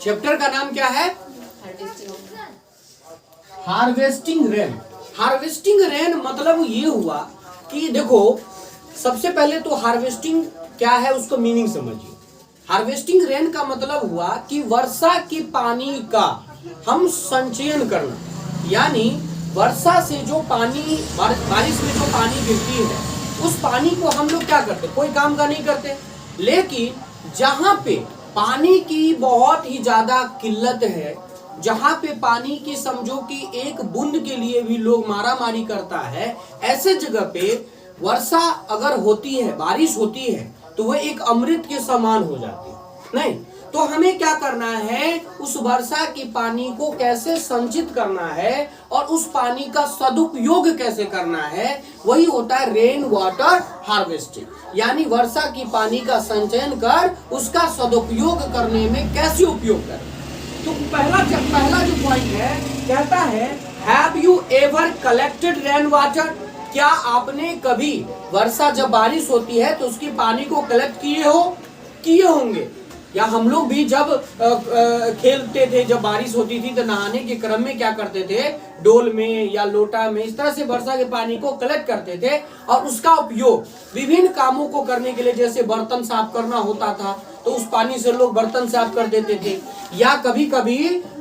Chapter का नाम क्या है? Harvesting rain. हार्वेस्टिंग रेन मतलब ये हुआ कि देखो, सबसे पहले तो हार्वेस्टिंग क्या है उसको मीनिंग समझिए। हार्वेस्टिंग रेन का मतलब हुआ कि वर्षा के पानी का हम संचयन करना, यानी वर्षा से जो पानी, बारिश में जो पानी गिरती है उस पानी को हम लोग क्या करते, कोई काम का नहीं करते, लेकिन जहां पे पानी की बहुत ही ज्यादा किल्लत है, जहां पे पानी की समझो कि एक बूंद के लिए भी लोग मारा मारी करता है, ऐसे जगह पे वर्षा अगर होती है, बारिश होती है, तो वह एक अमृत के समान हो जाती है। नहीं तो हमें क्या करना है, उस वर्षा के पानी को कैसे संचित करना है और उस पानी का सदुपयोग कैसे करना है, वही होता है रेन वाटर हार्वेस्टिंग। यानी वर्षा की पानी का संचयन कर उसका सदुपयोग करने में कैसे उपयोग करें। तो पहला जो पॉइंट है, कहता है have you ever collected rain water? क्या आपने कभी वर्षा जब बारिश होती है तो उसकी पानी को कलेक्ट किए होंगे। या हम लोग भी जब खेलते थे, जब बारिश होती थी तो नहाने के क्रम में क्या करते थे, डोल में या लोटा में इस तरह से वर्षा के पानी को कलेक्ट करते थे और उसका उपयोग विभिन्न कामों को करने के लिए, जैसे बर्तन साफ करना होता था तो उस पानी से लोग बर्तन साफ कर देते थे, या कभी कभी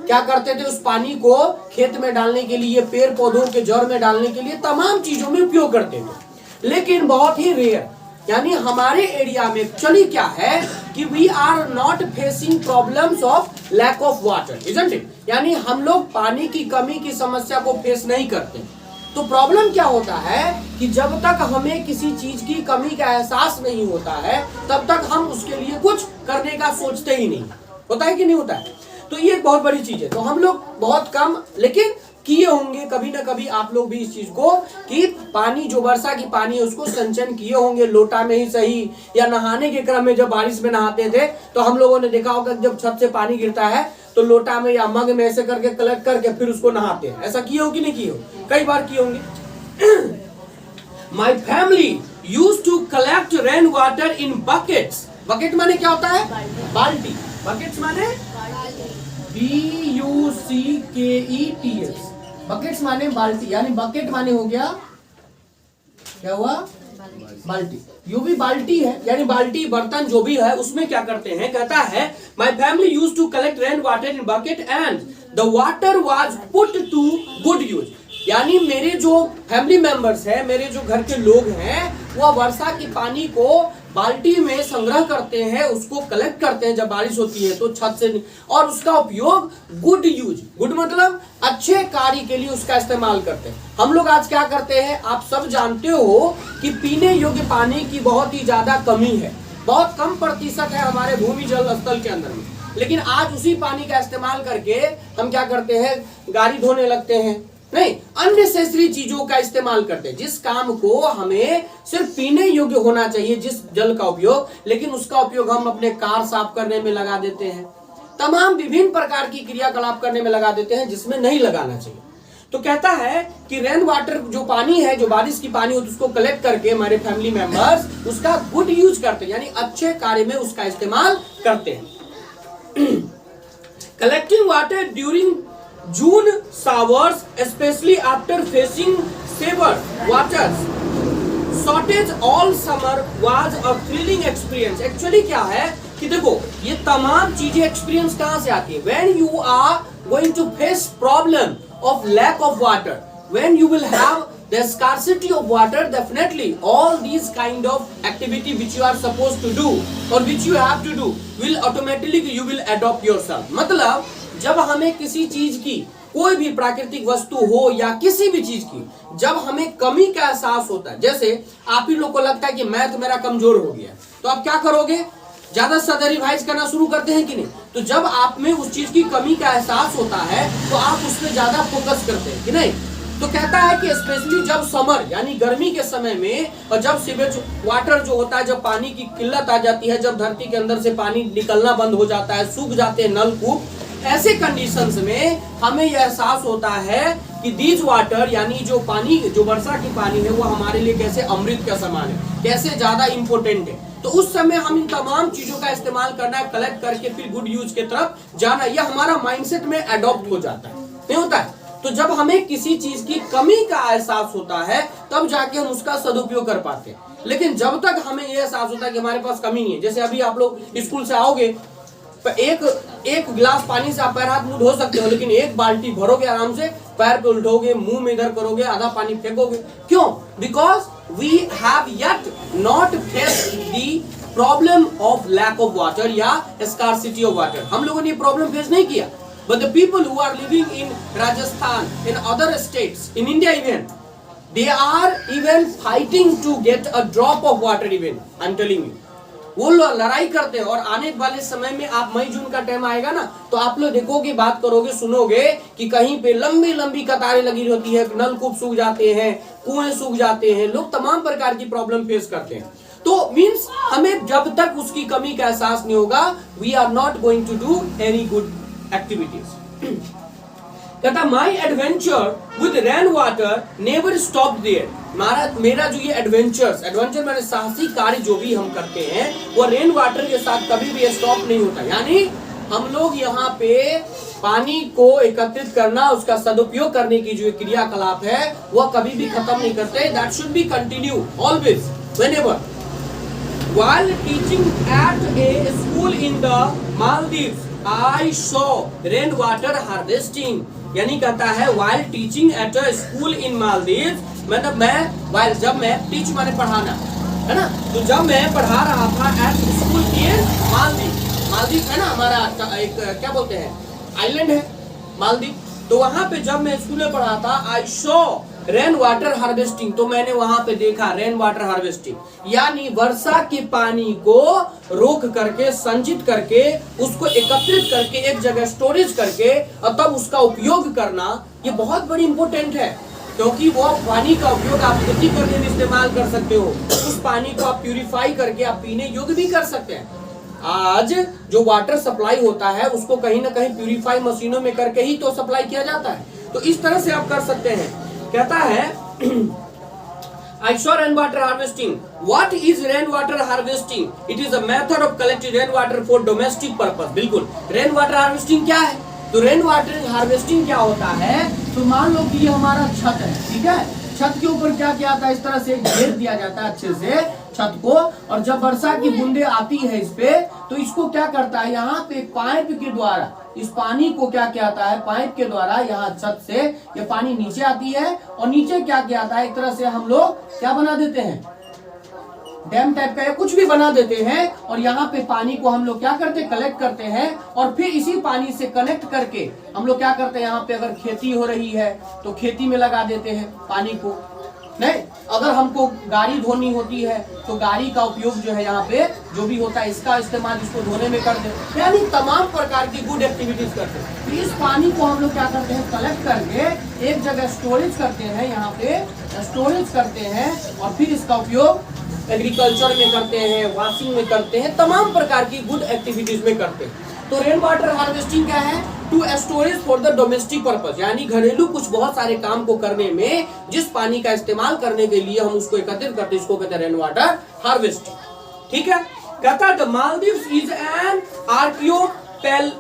क्या करते थे, उस पानी को खेत में डालने के लिए, पेड़ पौधों के जड़ में डालने के लिए, तमाम चीजों में उपयोग करते थे। लेकिन बहुत ही रेयर, यानी हमारे एरिया में एक्चुअली क्या है कि we are not facing problems of lack of water, isn't it? यानी हम लोग पानी की कमी की समस्या को फेस नहीं करते। तो प्रॉब्लम क्या होता है कि जब तक हमें किसी चीज की कमी का एहसास नहीं होता है तब तक हम उसके लिए कुछ करने का सोचते ही नहीं। होता है कि नहीं होता है? तो ये एक बहुत बड़ी चीज है। तो हम लोग बहुत कम लेकिन किए होंगे कभी ना कभी आप लोग भी इस चीज को, कि पानी जो वर्षा की पानी है उसको संचयन किए होंगे, लोटा में ही सही, या नहाने के क्रम में जब बारिश में नहाते थे तो हम लोगों ने देखा होगा जब छत से पानी गिरता है तो लोटा में या मग में ऐसे करके कलेक्ट करके फिर उसको नहाते हैं। ऐसा किए हो कि नहीं किए हो? कई बार किए होंगे। My family used to collect rain water in buckets. Bucket माने क्या होता है? बाल्टी। बकेट्स माने BUCKETS। बकेट्स माने बाल्टी, यानी बकेट माने हो गया, क्या हुआ? बाल्टी। यो भी बाल्टी है, यानी बाल्टी बर्तन जो भी है उसमें क्या करते हैं। कहता है my family used to collect rain water in bucket and the water was put to good use. यानी मेरे जो फैमिली मेंबर्स हैं, मेरे जो घर के लोग हैं, वह वर्षा की पानी को बाल्टी में संग्रह करते हैं, उसको कलेक्ट करते हैं जब बारिश होती है तो छत से, और उसका उपयोग गुड यूज, गुड मतलब अच्छे कार्य के लिए उसका इस्तेमाल करते हैं। हम लोग आज क्या करते हैं, आप सब जानते हो कि पीने योग्य पानी की बहुत ही ज्यादा कमी है, बहुत कम प्रतिशत है हमारे भूमि जल स्थल के अंदर में। लेकिन आज उसी पानी का इस्तेमाल करके हम क्या करते हैं, गाड़ी धोने लगते हैं, नहीं अननेसेसरी चीजों का इस्तेमाल करते हैं। जिस काम को हमें सिर्फ पीने योग्य होना चाहिए, जिस जल का उपयोग, लेकिन उसका उपयोग हम अपने कार साफ करने में लगा देते हैं, तमाम विभिन्न प्रकार की क्रियाकलाप करने में लगा देते हैं जिसमें नहीं लगाना चाहिए। तो कहता है कि रेन वाटर जो पानी है, जो बारिश की पानी होती है, उसको कलेक्ट करके हमारे फैमिली मेंबर्स उसका गुड यूज करते हैं, यानी अच्छे कार्य में उसका इस्तेमाल करते हैं। Collecting water during June showers, especially after facing severe water shortage all summer, was a thrilling experience. Actually क्या है कि देखो ये तमाम चीजें एक्सपीरियंस कहाँ से आती है? When you are going to face problem of lack of water, when you will have the scarcity of water, definitely all these kind of activity which you are supposed to do or which you have to do will automatically you will adopt yourself. मतलब जब हमें किसी चीज की, कोई भी प्राकृतिक वस्तु हो या किसी भी चीज की, जब हमें कमी का एहसास होता है, जैसे आप ही लोग को लगता है कि मैथ मेरा कमजोर हो गया, तो आप क्या करोगे, ज्यादा से ज्यादा रिवाइज करना शुरू करते हैं कि नहीं? तो जब आप में उस चीज की कमी का एहसास होता है तो आप उस पर ज्यादा फोकस करते हैं कि नहीं? तो कहता है कि स्पेशली जब समर यानी गर्मी के समय में, और जब सीवेज वाटर जो होता है, जब पानी की किल्लत आ जाती है, जब धरती के अंदर से पानी निकलना बंद हो जाता है, सूख जाते हैं नलकूप, ऐसे कंडीशंस में हमें यह एहसास होता है कि दीज वाटर यानी जो पानी, जो वर्षा की पानी है, वो हमारे लिए कैसे अमृत का समान है, कैसे ज्यादा इंपोर्टेंट है। तो उस समय हम इन तमाम चीजों का इस्तेमाल करना है, कलेक्ट करके फिर गुड यूज की तरफ जाना, यह हमारा माइंडसेट में अडॉप्ट हो जाता है, नहीं होता है। तो जब हमें किसी चीज की कमी का एहसास होता है तब जाके हम उसका सदुपयोग कर पाते हैं। लेकिन जब तक हमें यह एहसास होता है कि हमारे पास कमी नहीं है, जैसे अभी आप लोग स्कूल से आओगे, एक गिलास पानी से आप पैर हाथ मुंह धो सकते हो, लेकिन एक बाल्टी भरोगे आराम से, पैर पे उल्टोगे, मुंह में इधर करोगे, आधा पानी फेंकोगे। क्यों? Because we have yet not faced the problem of lack of water या स्कार्सिटी ऑफ वाटर। हम लोगों ने ये प्रॉब्लम फेस नहीं किया। But the people who are living in Rajasthan, in other states, in India even, they are even fighting to get a drop of water even, I'm telling you। वो लोग लड़ाई करते हैं। और आने वाले समय में आप मई जून का टाइम आएगा ना, तो आप लोग देखोगे, बात करोगे, सुनोगे कि कहीं पे लंबी लंबी कतारें लगी होती है, नलकूप सूख जाते हैं, कुएं सूख जाते हैं, लोग तमाम प्रकार की प्रॉब्लम फेस करते हैं। तो मीन्स हमें जब तक उसकी कमी का एहसास नहीं होगा, we are not going to do any good activities. कहता my adventure with rain water never stop there. मेरा जो ये एडवेंचर मैंने साहसिक कार्य जो भी हम करते हैं वो रेन वाटर के साथ कभी भी स्टॉप नहीं होता। यानी हम लोग यहाँ पे पानी को एकत्रित करना, उसका सदुपयोग करने की जो क्रियाकलाप है वह कभी भी खत्म नहीं करते। That should be continue always whenever. While teaching at a school in the Maldives, I saw rainwater harvesting। यानी कहता है while teaching at a school in Maldives, मतलब while जब मैं teach माने पढ़ाना है ना, तो जब मैं पढ़ा रहा था at school in Maldives है ना, हमारा एक क्या बोलते हैं आइलैंड है मालदीव, तो वहां पे जब मैं स्कूल में पढ़ा था I saw rain water harvesting, तो मैंने वहां पे देखा रेन वाटर हार्वेस्टिंग, यानी वर्षा के पानी को रोक करके, संचित करके, उसको एकत्रित करके एक जगह स्टोरेज करके और तब उसका उपयोग करना, ये बहुत बड़ी इंपॉर्टेंट है। क्योंकि वो पानी का उपयोग आप खेती करने में इस्तेमाल कर सकते हो, उस पानी को आप प्यूरिफाई करके आप पीने योग्य भी कर सकते हैं। आज जो वाटर सप्लाई होता है उसको कहीं ना कहीं प्यूरिफाई मशीनों में करके ही तो सप्लाई किया जाता है। तो इस तरह से आप कर सकते हैं। कहता है I saw rainwater harvesting. What is rainwater harvesting? It is a method of collecting rainwater for domestic purpose। बिल्कुल, rainwater harvesting क्या है? तो rainwater harvesting क्या होता है? तो मान लो कि ये हमारा छत है, ठीक है, छत के ऊपर क्या किया जाता है, इस तरह से घेर दिया जाता है अच्छे से छत को, और जब वर्षा की बूंदे आती है इस पे, तो इसको क्या करता है, यहाँ पे पाइप के द्वारा इस पानी को क्या किया जाता है, पाइप के द्वारा यहाँ छत से ये पानी नीचे आती है, और नीचे क्या किया जाता है, एक तरह से हम लोग क्या बना देते हैं, डैम टाइप का या कुछ भी बना देते हैं, और यहाँ पे पानी को हम लोग क्या करते हैं, कलेक्ट करते हैं, और फिर इसी पानी से कनेक्ट करके हम लोग क्या करते हैं, यहाँ पे अगर खेती हो रही है तो खेती में लगा देते हैं पानी को, नहीं, अगर हमको गाड़ी धोनी होती है तो गाड़ी का उपयोग जो है यहाँ पे जो भी होता है इसका इस्तेमाल इसको धोने में कर दे, यानी तमाम प्रकार की गुड एक्टिविटीज करते हैं। तो इस पानी को हम लोग क्या करते हैं, कलेक्ट करके एक जगह स्टोरेज करते हैं, यहाँ पे स्टोरेज करते हैं, और फिर इसका उपयोग एग्रीकल्चर में करते हैं, वॉशिंग में करते हैं, तमाम प्रकार की गुड एक्टिविटीज में करते हैं। तो रेन वाटर हार्वेस्टिंग क्या है, to storage for the domestic purpose, यानी घरेलू कुछ बहुत सारे काम को करने में जिस पानी का इस्तेमाल करने के लिए हम उसको एकत्रित करते हैं, इसको कहते हैं रेन वाटर हार्वेस्टिंग। ठीक है, कहता है the Maldives is an archipelago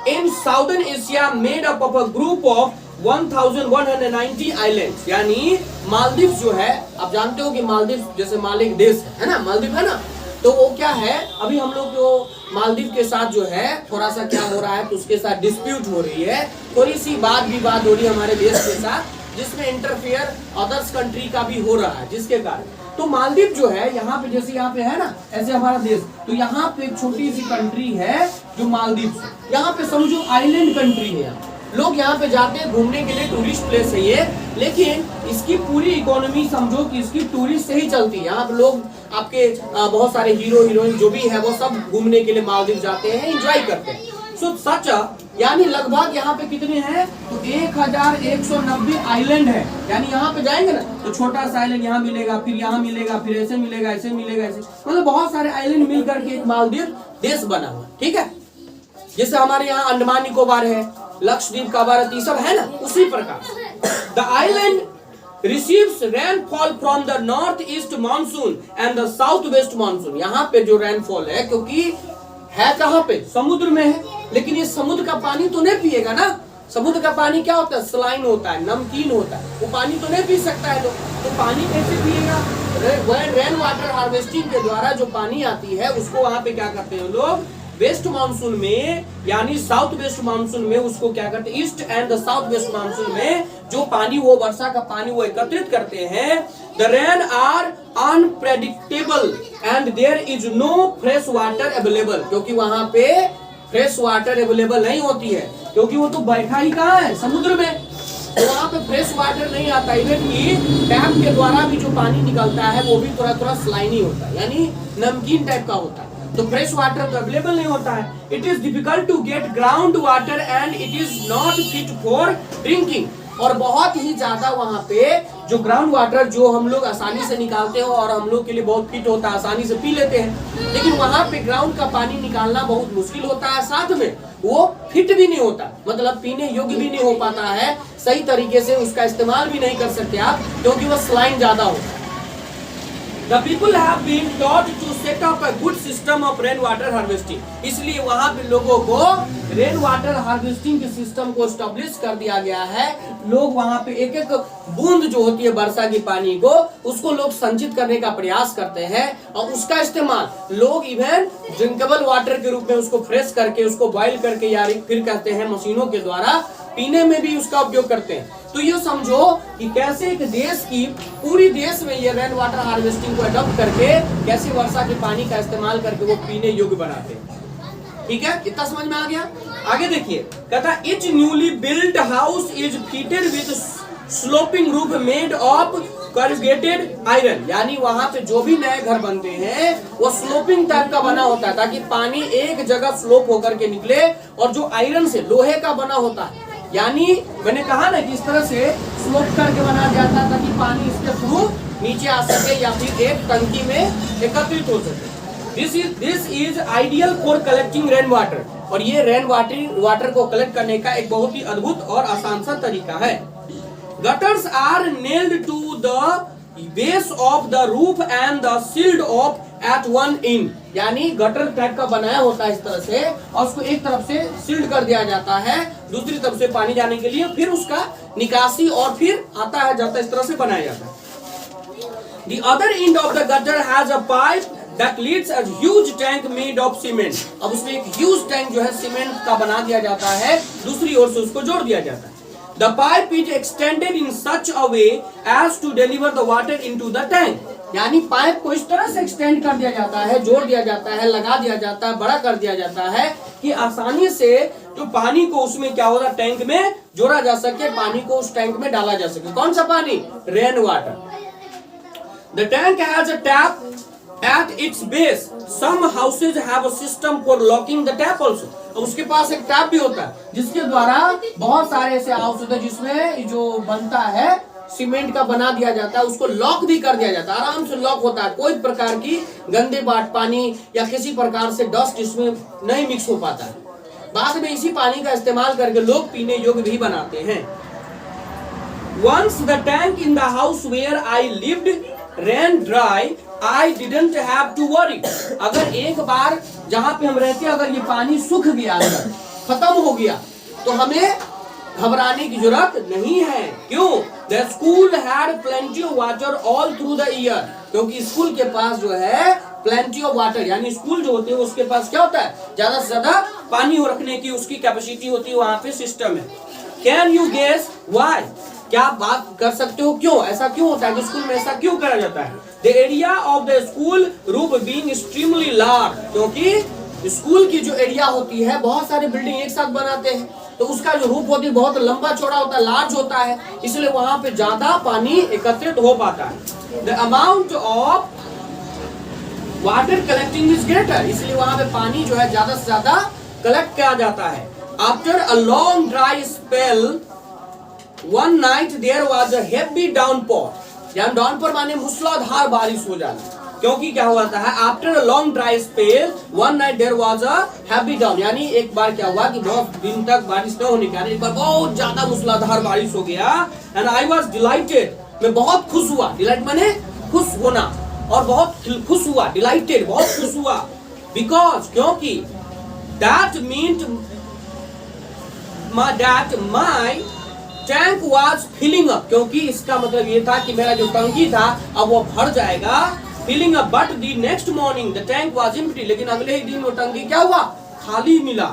in southern Asia made up of a group of 1190 islands. यानी मालदीव जो है, आप जानते हो कि मालदीव जैसे मालिक देश है ना, मालदीव है ना, तो वो क्या है, अभी हम लोग जो मालदीव के साथ जो है थोड़ा सा क्या हो रहा है, तो उसके साथ डिस्प्यूट हो रही है, थोड़ी सी बात विवाद हो रही है हमारे देश के साथ, जिसमें इंटरफेयर अदर्स कंट्री का भी हो रहा है, जिसके कारण तो मालदीव जो है यहाँ पे, जैसे यहाँ पे है ना, ऐसे हमारा देश, तो यहाँ पे एक छोटी सी कंट्री है जो मालदीव, यहाँ पे समझो आइलैंड कंट्री है, लोग यहाँ पे जाते हैं घूमने के लिए, टूरिस्ट प्लेस है ये, लेकिन इसकी पूरी इकोनॉमी समझो कि इसकी टूरिस्ट से ही चलती है। यहाँ पे लोग आपके बहुत सारे हीरो हीरोइन जो भी है वो सब घूमने के लिए मालदीव जाते हैं, एंजॉय करते हैं। सो सच यानी लगभग यहाँ पे कितने हैं, तो 1190 आइलैंड है, यानी यहाँ पे जाएंगे ना तो छोटा सा आइलैंड यहाँ मिलेगा, फिर यहाँ मिलेगा, फिर ऐसे मिलेगा, ऐसे मिलेगा, ऐसे, मतलब बहुत सारे आइलैंड मिल करके एक मालदीव देश बना हुआ। ठीक है, जैसे हमारे यहाँ अंडमान निकोबार है, लक्षद्वीप का भारत, सब है ना, उसी प्रकार the island receives rainfall from the north east monsoon and the south west monsoon। यहाँ पे जो रेनफॉल है, क्योंकि है कहाँ पे, समुद्र में है, लेकिन ये समुद्र का पानी तो नहीं पिएगा ना। समुद्र का पानी क्या होता है, सलाइन होता है, नमकीन होता है, वो पानी तो नहीं पी सकता है लोग, तो पानी कैसे पिएगा। रेन वाटर हार्वेस्टिंग के द्वारा जो पानी आती है उसको वहां पे क्या करते हैं लोग, वेस्ट मानसून में यानी साउथ वेस्ट मानसून में उसको क्या करते हैं, east and the south west monsoon में जो पानी, वो वर्षा का पानी वो एकत्रित करते हैं। The rain are unpredictable and there is no fresh water available, क्योंकि वहां पे फ्रेश वाटर अवेलेबल नहीं होती है, क्योंकि वो तो बैठा ही कहाँ है, समुद्र में, तो वहां पे फ्रेश वाटर नहीं आता। इवन की डैम के द्वारा भी जो पानी निकलता है वो भी थोड़ा थोड़ा स्लाइनी होता है, यानी नमकीन टाइप का होता है, तो फ्रेश वाटर तो अवेलेबल नहीं होता है। It is difficult to get ground water and it is not fit for drinking, और बहुत ही ज्यादा वहां पे जो ग्राउंड वाटर जो हम लोग आसानी से निकालते हैं और हम लोग के लिए बहुत फिट होता है, आसानी से पी लेते हैं, लेकिन वहां पे ग्राउंड का पानी निकालना बहुत मुश्किल होता है, साथ में वो फिट भी नहीं होता, मतलब पीने योग्य भी नहीं हो पाता है, सही तरीके से उसका इस्तेमाल भी नहीं कर सकते आप, क्योंकि वो स्लाइन ज्यादा होता है। The people have been taught to set up a good system of rain water harvesting, इसलिए वहां पे लोगों को रेन वाटर हार्वेस्टिंग के सिस्टम को स्टैब्लिश कर दिया गया है। लोग वहां पे एक एक बूंद जो होती है वर्षा की पानी को, उसको लोग संचित करने का प्रयास करते हैं, और उसका इस्तेमाल लोग इवन ड्रिंकेबल वाटर के रूप में उसको फ्रेश करके, उसको बॉइल करके, या फिर कहते हैं मशीनों के द्वारा पीने में भी उसका उपयोग करते हैं। तो ये समझो कि कैसे एक देश की, पूरी देश में ये रेन वाटर हार्वेस्टिंग को अडॉप्ट करके कैसे वर्षा के पानी का इस्तेमाल करके वो पीने योग्य बनाते हैं। ठीक है, इतना समझ में आ गया। आगे देखिए, कहता each newly built house is fitted with sloping roof made of corrugated iron, यानी वहां पे जो भी नए घर बनते हैं वो स्लोपिंग टाइप का बना होता है, ताकि पानी एक जगह स्लोप होकर के निकले, और जो आयरन से, लोहे का बना होता है, यानी मैंने कहा ना कि इस तरह से स्लोप करके बना जाता है ताकि पानी इसके थ्रू नीचे आ सके या फिर एक टंकी में एकत्रित हो सके। This is ideal for collecting rain water, और ये रेन वाटर को कलेक्ट करने का एक बहुत ही अद्भुत और आसान सा तरीका है। Gutters are nailed to the base of the roof and the sealed off at one in, यानी गटर टाइप का बनाया होता है इस तरह से, और उसको एक तरफ से सील्ड कर दिया जाता है, दूसरी तरफ से पानी जाने के लिए, फिर उसका निकासी और फिर आता है जाता है, इस तरह से बनाया जाता है। The other end of the gutter has a pipe that leads a huge tank made of cement। अब उसमें एक ह्यूज टैंक जो है सीमेंट का बना दिया जाता है, दूसरी ओर से उसको जोड़ दिया जाता है। The pipe is extended in such a way as to deliver the water into the tank, यानी पाइप को इस तरह से एक्सटेंड कर दिया जाता है, जोड़ दिया जाता है, लगा दिया जाता है, बड़ा कर दिया जाता है कि आसानी से जो पानी को उसमें क्या होगा, टैंक में जोड़ा जा सके, पानी को उस टैंक में डाला जा सके। कौन सा पानी, rain water. The tank has a tap at its base. Some houses have a system for locking the tap also। उसके पास एक टैप भी होता है, जिसके द्वारा बहुत सारे ऐसे हाउस होते हैं जिसमें जो बनता है सीमेंट का बना दिया जाता है, उसको लॉक भी कर दिया जाता है, आराम से लॉक होता है, कोई प्रकार की गंदे पानी या किसी प्रकार से डस्ट इसमें नहीं मिक्स हो पाता है। बाद में इसी पानी का इस्तेमाल करके लोग पीने योग्य भी बनाते हैं। Once the tank in the house where I lived ran dry, I didn't have to worry। अगर एक बार जहाँ पे हम रहते हैं अगर ये पानी सूख गया, खत्म हो गया, तो हमें घबराने की जरूरत नहीं है। क्यों? The school had plenty of water all through the year, क्योंकि स्कूल के पास जो है plenty of water, यानी स्कूल जो होते हैं उसके पास क्या होता है, ज्यादा से ज्यादा पानी हो रखने की उसकी कैपेसिटी होती है, वहां पे सिस्टम है। Can you guess why? क्या आप बात कर सकते हो क्यों ऐसा क्यों होता है, कि स्कूल में ऐसा क्यों करा जाता है? The area of the school roof being extremely large, क्योंकि स्कूल की जो एरिया होती है, बहुत सारी बिल्डिंग एक साथ बनाते हैं, तो उसका जो रूफ होती है बहुत लंबा चौड़ा होता है, लार्ज होता है, इसलिए वहां पे ज्यादा पानी एकत्रित हो पाता है। The amount of water collecting is greater, इसलिए वहां पे पानी जो है ज्यादा से ज्यादा कलेक्ट किया जाता है। After a long dry spell, one night there was a heavy downpour, यहाँ डाउनपोर माने मूसलाधार बारिश हो जाना, क्योंकि क्या हुआ था, after a long dry spell one night there was a heavy down, यानी एक बार क्या हुआ कि बहुत दिन तक बारिश न होने के कारण एक बार बहुत ज्यादा मूसलाधार बारिश हो गया। एंड आई वाज डिलाइटेड, मैं बहुत खुश हुआ, डिलाइट माने खुश होना, और बहुत खुश हुआ, डिलाइटेड, बहुत खुश हुआ, बिकॉज क्योंकि that means that my tank was filling up, क्योंकि इसका मतलब ये था कि मेरा जो टंकी था अब वो भर जाएगा, filling up, but the next morning the tank was empty, लेकिन अगले ही दिन वो टंकी क्या हुआ, खाली मिला।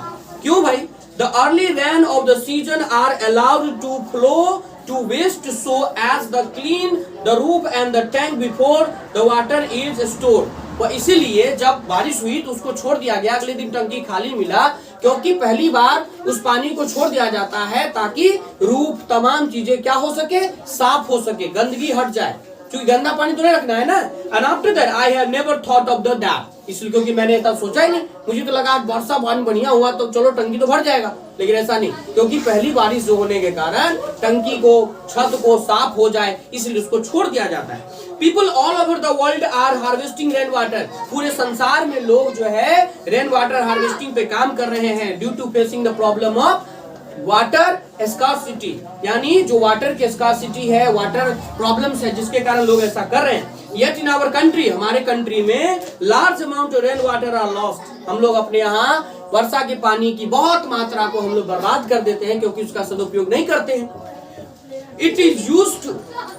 क्यों भाई? The early rain of the season are allowed to flow to waste so as the clean the roof and the tank before the water is stored। वो इसीलिए जब बारिश हुई तो उसको छोड़ दिया गया, अगले दिन टंकी खाली मिला, क्योंकि पहली बार उस पानी को छोड़ दिया जाता है ताकि रूफ तमाम चीजें क्या हो सके, साफ हो सके, गंदगी हट जाए, क्योंकि गंदा पानी तो नहीं रखना है ना। And after that I have never thought of the that, इसलिए क्योंकि मैंने तब सोचा ही नहीं, मुझे तो लगा वर्षा पानी बढ़िया हुआ तो चलो टंकी तो भर जाएगा, लेकिन ऐसा नहीं, क्योंकि पहली बारिश जो होने के कारण टंकी को, छत को साफ हो जाए, इसलिए उसको छोड़ दिया जाता है। People all over the world are harvesting rain water, पूरे संसार में लोग जो है रेन वाटर हार्वेस्टिंग पे काम कर रहे हैं, due to facing the problem of water scarcity, यानी जो वाटर की स्कार्सिटी है, वाटर प्रॉब्लम्स है, जिसके कारण लोग ऐसा कर रहे हैं। Yet in our country, हमारे कंट्री में large amount of rain water are lost, हम लोग अपने यहाँ वर्षा के पानी की बहुत मात्रा को हम लोग बर्बाद कर देते हैं, क्योंकि उसका सदुपयोग नहीं करते हैं। It is used,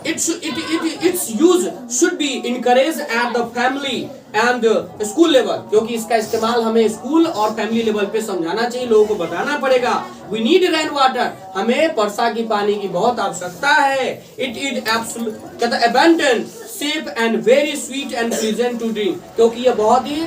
its use should be encouraged at the family and school level, क्योंकि इसका इस्तेमाल हमें स्कूल और फैमिली लेवल पे समझाना चाहिए, लोगों को बताना पड़ेगा। We need rain water, हमें वर्षा की पानी की बहुत आवश्यकता है। It is absolute abundant, safe and very sweet and pleasant to drink, क्योंकि ये बहुत ही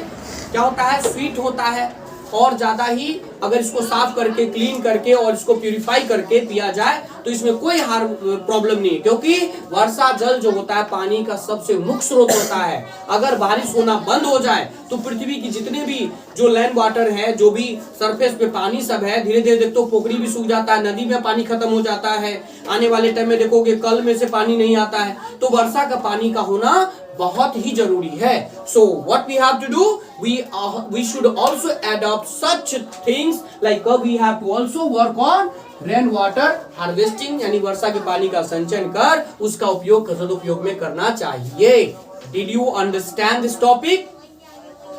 क्या होता है, स्वीट होता है, और ज्यादा ही अगर इसको साफ करके, क्लीन करके और इसको प्यूरिफाई करके पिया जाए तो इसमें कोई हार्म प्रॉब्लम नहीं है, क्योंकि वर्षा जल जो होता है पानी का सबसे मुख्य स्रोत होता है। अगर बारिश होना बंद हो जाए तो पृथ्वी की जितने भी जो लैंड वाटर है, जो भी सरफेस पे पानी सब है, धीरे धीरे देखो पोखरी भी सूख जाता है, नदी में पानी खत्म हो जाता है, आने वाले टाइम में देखोगे कल में से पानी नहीं आता है, तो वर्षा का पानी का होना बहुत ही जरूरी है। So what we have to do, we should also adopt such things like we have to also work on rain water harvesting, यानी वर्षा के पानी का संचयन कर उसका उपयोग सदुपयोग में करना चाहिए। Did you understand this topic?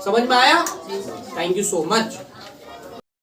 समझ में आया? Thank you so much.